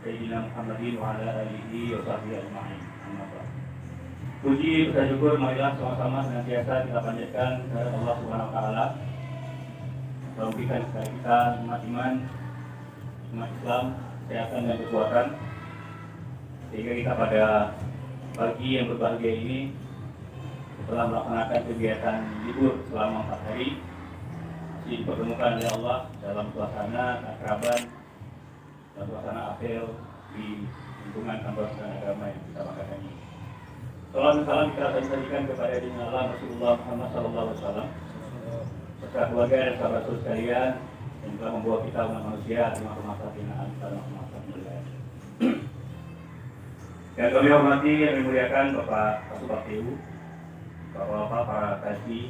Sayyidina Muhammadin wa ala alihi wa sahbihi ajma'in. Puji dan syukur marilah sama-sama senantiasa kita panjatkan kepada Allah Subhanahu wa taala. Memberikan kepada kita umat iman, umat Islam, kesehatan dan kekuatan, sehingga kita pada pagi yang berbahagia ini setelah melaksanakan kegiatan libur selama 4 hari dipertemukan oleh Allah dalam suasana keakraban dan suasana apel di lingkungan kantor dan agama yang kita banggakan ini. Salam dan salam kita sampaikan kepada Nabi Allah Rasulullah Muhammad SAW beserta keluarga dan sahabat saudara sekalian yang telah membawa kita umat manusia di masa hinaan dan masa kemuliaan. Yang kami hormati yang dimuliakan Bapak Kasubag TU, Bapak-bapak para kaji,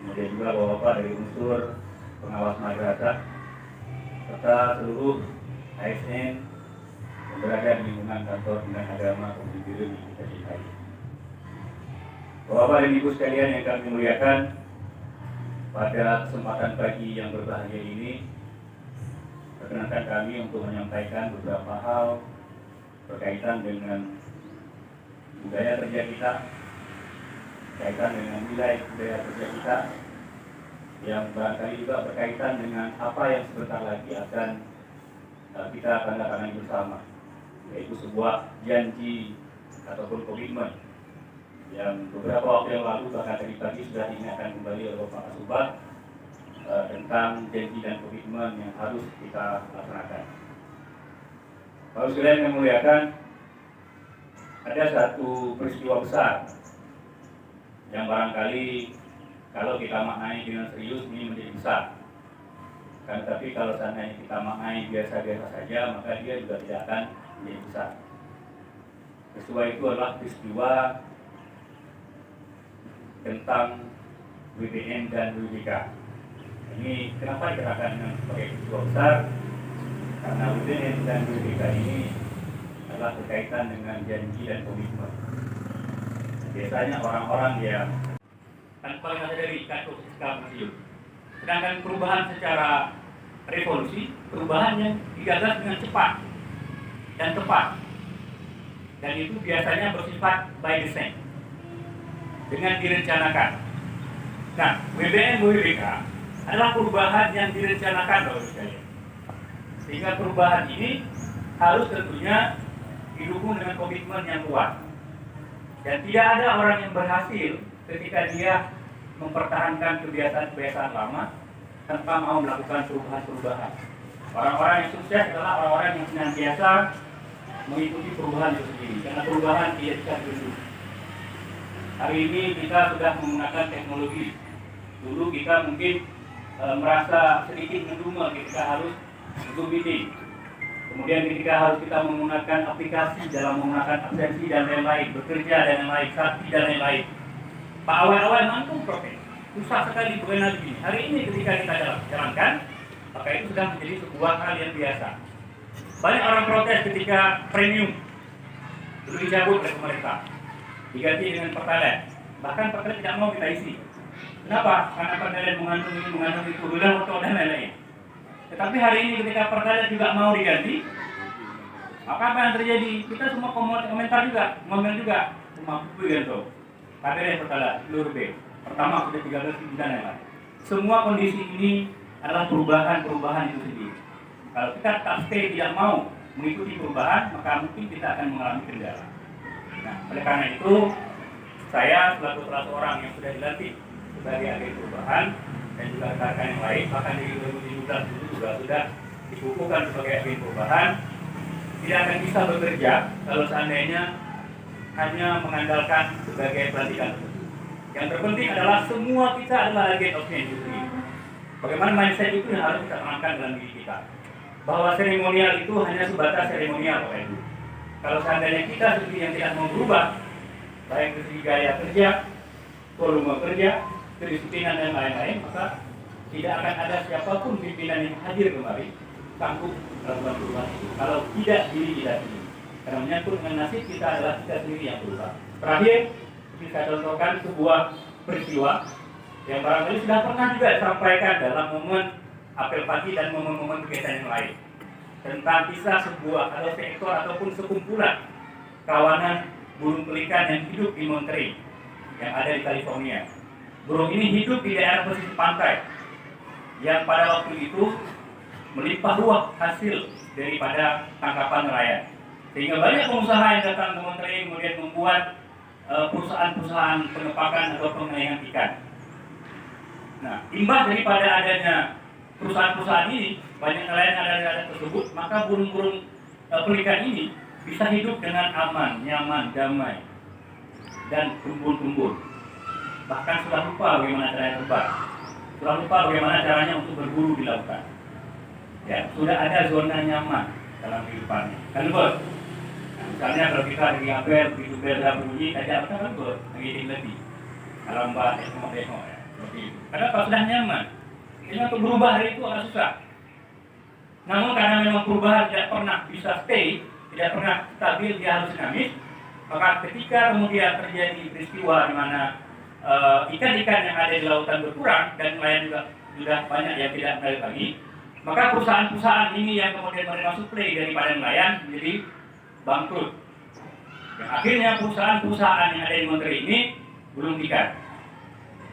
kemudian juga bapak-bapak dari unsur pengawas madrasah serta seluruh ASN yang berada di lingkungan kantor Kementerian Agama Provinsi Biru di kita cintai. Bapak-bapak dan ibu sekalian yang kami muliakan, pada kesempatan pagi yang berbahagia ini perkenankan kami untuk menyampaikan beberapa hal berkaitan dengan budaya kerja kita, berkaitan dengan nilai budaya kerja kita, yang barangkali juga berkaitan dengan apa yang sebentar lagi akan kita tanda tangani bersama, yaitu sebuah janji ataupun komitmen yang beberapa waktu yang lalu bahkan tadi pagi sudah diingatkan kembali oleh Bapak Kasubag tentang janji dan komitmen yang harus kita laksanakan. Bapak sekalian yang memuliakan, ada satu peristiwa besar yang barangkali kalau kita maknai dengan serius ini menjadi besar. Kan, tapi kalau seandainya kita maknai biasa-biasa saja, maka dia juga tidak akan menjadi besar. Peristiwa itu adalah peristiwa tentang WBN dan WBK. Ini kenapa dikatakan sebagai peristiwa besar? Karena WBN dan WBK ini adalah berkaitan dengan janji dan komitmen. Biasanya orang-orang yang paling ada dari kasus pensiun. Sedangkan perubahan secara revolusi, perubahan yang digagas dengan cepat dan tepat. Dan itu biasanya bersifat by design, dengan direncanakan. Nah, WBN WBK adalah perubahan yang direncanakan oleh sekalian. Sehingga perubahan ini harus tentunya didukung dengan komitmen yang kuat. Dan tidak ada orang yang berhasil ketika dia mempertahankan kebiasaan-kebiasaan lama tanpa mau melakukan perubahan-perubahan. Orang-orang yang sukses adalah orang-orang yang senantiasa mengikuti perubahan itu sendiri, karena perubahan tidak bisa dulu. Hari ini kita sudah menggunakan teknologi. Dulu kita mungkin merasa sedikit menduma ketika harus Zoom meeting. Kemudian ketika harus kita menggunakan aplikasi dalam menggunakan absensi dan lain-lain, bekerja dan lain-lain, sakti dan lain-lain. Pak awal-awal mantul protes, susah sekali berkenal begini. Hari ini ketika kita jalankan, maka itu sudah menjadi sebuah hal yang biasa. Banyak orang protes ketika premium itu dicabut oleh pemerintah, diganti dengan pertalite. Bahkan pertalite tidak mau kita isi. Kenapa? Karena pertalite mengandung ini, mengandung itu, udah motor dan lain-lain. Tetapi hari ini ketika pertalite juga mau diganti, maka apa yang terjadi? Kita semua komentar juga, ngomel juga, mampu gitu. KPR pertalite, seluruh B. Pertama sudah 13 dan lain-lain. Semua kondisi ini adalah perubahan-perubahan itu sendiri. Kalau kita stay tidak mau mengikuti perubahan, maka mungkin kita akan mengalami kendala. Nah, oleh karena itu, saya selaku salah seorang yang sudah dilatih sebagai agen perubahan dan juga rekan-rekan yang lain, bahkan dari 2017 dulu juga sudah dikukuhkan sebagai agen perubahan, tidak akan bisa bekerja kalau seandainya hanya mengandalkan sebagai pelantikan tersebut. Yang terpenting adalah semua kita adalah agen of change itu sendiri. Bagaimana mindset itu yang harus kita tanamkan dalam diri kita. Bahwa seremonial itu hanya sebatas seremonial, Bapak Ibu. Kalau seandainya kita sendiri yang tidak mau berubah, baik dari segi gaya kerja, volume kerja, kedisiplinan dan lain-lain, maka tidak akan ada siapapun pimpinan yang hadir kemari sanggup melakukan perubahan itu kalau tidak diri kita sendiri. Karena menyangkut dengan nasib kita adalah kita sendiri yang berubah. Terakhir, bisa contohkan sebuah peristiwa yang barangkali sudah pernah juga disampaikan dalam momen apel pagi dan momen-momen kegiatan yang lain, tentang kisah sebuah atau seekor ataupun sekumpulan kawanan burung pelikan yang hidup di Monterey yang ada di California. Burung ini hidup di daerah pesisir pantai yang pada waktu itu melimpah ruah hasil daripada tangkapan nelayan, sehingga banyak pengusaha yang datang ke Monterey kemudian membuat perusahaan-perusahaan pengepakan atau pengainan ikan. Nah, imbas daripada adanya perusahaan-perusahaan ini, banyak nelayan ada tersebut, maka burung-burung pelikan ini bisa hidup dengan aman, nyaman, damai, dan kumpul-kumpul. Bahkan sudah lupa bagaimana caranya terbang, sudah lupa bagaimana caranya untuk berburu di lautan. Ya, sudah ada zona nyaman dalam kehidupannya. Kan bos? Nah, misalnya kalau kita di apel, begitu bel berbunyi, ada apa kan bos? Lagi lebih. Kalau mbak tengok ya, seperti itu. Karena kalau sudah nyaman, ini untuk berubah hari itu agak susah. Namun karena memang perubahan tidak pernah bisa stay, tidak pernah stabil, dia harus dinamis. Maka ketika kemudian terjadi peristiwa di mana ikan-ikan yang ada di lautan berkurang dan nelayan juga sudah banyak yang tidak mengalir lagi, maka perusahaan-perusahaan ini yang kemudian menerima suplai daripada nelayan menjadi bangkrut. Dan akhirnya perusahaan-perusahaan yang ada di Monterey ini gulung tikar.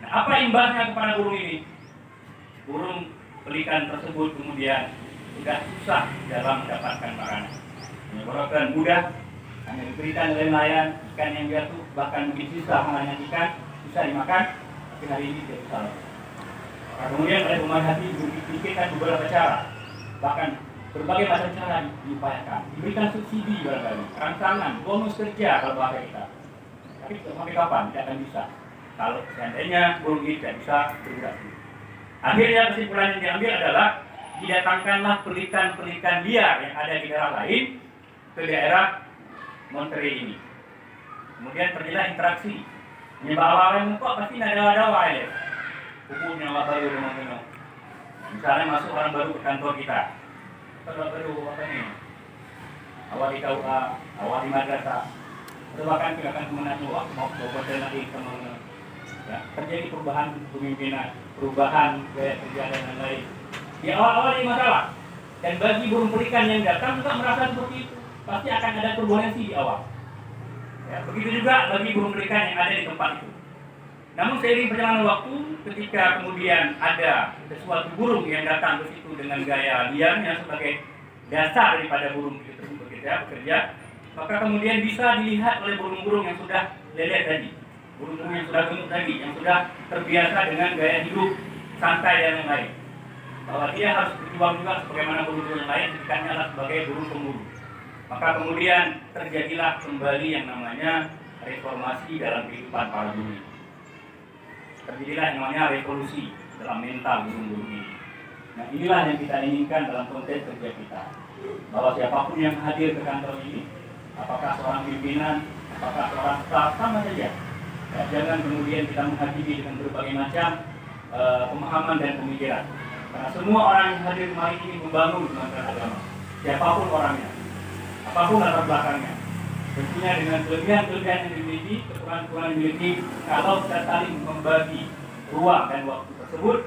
Nah, apa imbasnya kepada burung ini? Burung pelikan tersebut kemudian sudah susah dalam mendapatkan makanan. Menyebabkan mudah hanya diberikan oleh nelayan ikan yang jatuh, bahkan mungkin sisa hanya ikan bisa dimakan, tapi hari ini tidak bisa. Nah, kemudian oleh pemerhati dipikirkan beberapa cara, bahkan berbagai macam cara diupayakan, diberikan subsidi barangkali, rangsangan, bonus kerja kalau bahasa kita. Tapi sampai kapan? Tidak akan bisa. Kalau seandainya burung ini tidak bisa bergerak. Akhirnya kesimpulan yang diambil adalah didatangkanlah pelikan-pelikan liar yang ada di daerah lain ke daerah Monterey ini. Kemudian terjadilah interaksi. Ini awal-awalnya kok pasti ada ya. Hukumnya awal baru dengan misalnya masuk orang baru ke kantor kita. Kantor baru apa nih? Awal di KUA, awal di madrasah. Atau bahkan kita akan kemenang mau berbuat lagi teman-teman. Ya, terjadi perubahan kepemimpinan, perubahan gaya kerja dan lain-lain. Di awal-awal ini masalah. Dan bagi burung pelikan yang datang juga merasa seperti itu. Pasti akan ada turbulensi di awal. Ya, begitu juga bagi burung pelikan yang ada di tempat itu. Namun seiring perjalanan waktu, ketika kemudian ada sesuatu burung yang datang ke situ dengan gaya liarnya sebagai dasar daripada burung itu tersebut bekerja, maka kemudian bisa dilihat oleh burung-burung yang sudah leleh tadi, burung-burung yang sudah gemuk tadi, yang sudah terbiasa dengan gaya hidup santai dan yang lain, bahwa dia harus berjuang juga sebagaimana burung-burung yang lain, ikannya adalah sebagai burung pemburu. Maka kemudian terjadilah kembali yang namanya reformasi dalam kehidupan para burung. Terjadilah yang namanya revolusi dalam mental burung-burung ini. Nah, inilah yang kita inginkan dalam konteks kerja kita, bahwa siapapun yang hadir ke kantor ini, apakah seorang pimpinan, apakah seorang staf, sama saja. Ya, jangan kemudian kita menghakimi dengan berbagai macam pemahaman dan pemikiran. Karena semua orang yang hadir kemarin ini membangun kementerian agama, siapapun orangnya, apapun latar belakangnya. Tentunya dengan kelebihan-kelebihan yang dimiliki, kekurangan-kekurangan yang dimiliki, kalau kita saling membagi ruang dan waktu tersebut,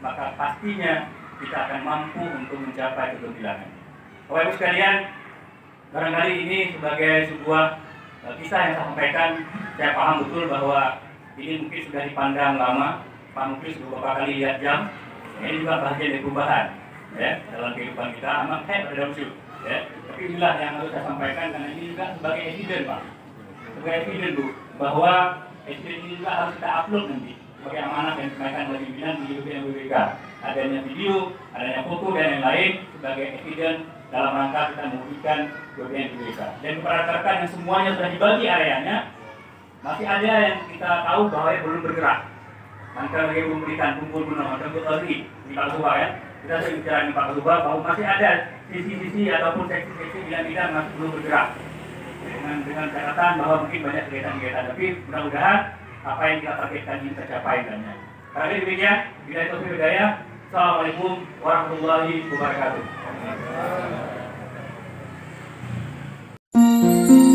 maka pastinya kita akan mampu untuk mencapai kegemilangan. Bapak Ibu sekalian, barangkali ini sebagai sebuah kisah yang saya sampaikan, saya paham betul bahwa ini mungkin sudah dipandang lama, Pak Muklis beberapa kali lihat jam, ini juga bagian dari perubahan ya, dalam kehidupan kita, amat ada usul. Ya, tapi inilah yang harus saya sampaikan karena ini juga sebagai evidence Pak, sebagai evidence Bu, bahwa evidence ini juga harus kita upload nanti sebagai amanah yang disampaikan oleh pimpinan di BPK. Adanya video, adanya foto dan yang lain sebagai evidence dalam rangka kita mewujudkan BPK. Dan kepada rekan yang semuanya sudah dibagi areanya, masih ada yang kita tahu bahwa belum bergerak. Maka lagi memberikan kumpul guna atau tadi di Pak Subah ya. Kita sering bicara di Pak Subah bahwa masih ada sisi-sisi ataupun seksi-seksi bidang-bidang masih belum bergerak. Dengan catatan bahwa mungkin banyak kegiatan-kegiatan, tapi mudah-mudahan apa yang kita targetkan ini tercapai dannya. Karena demikian, bila itu Assalamualaikum warahmatullahi wabarakatuh. Thank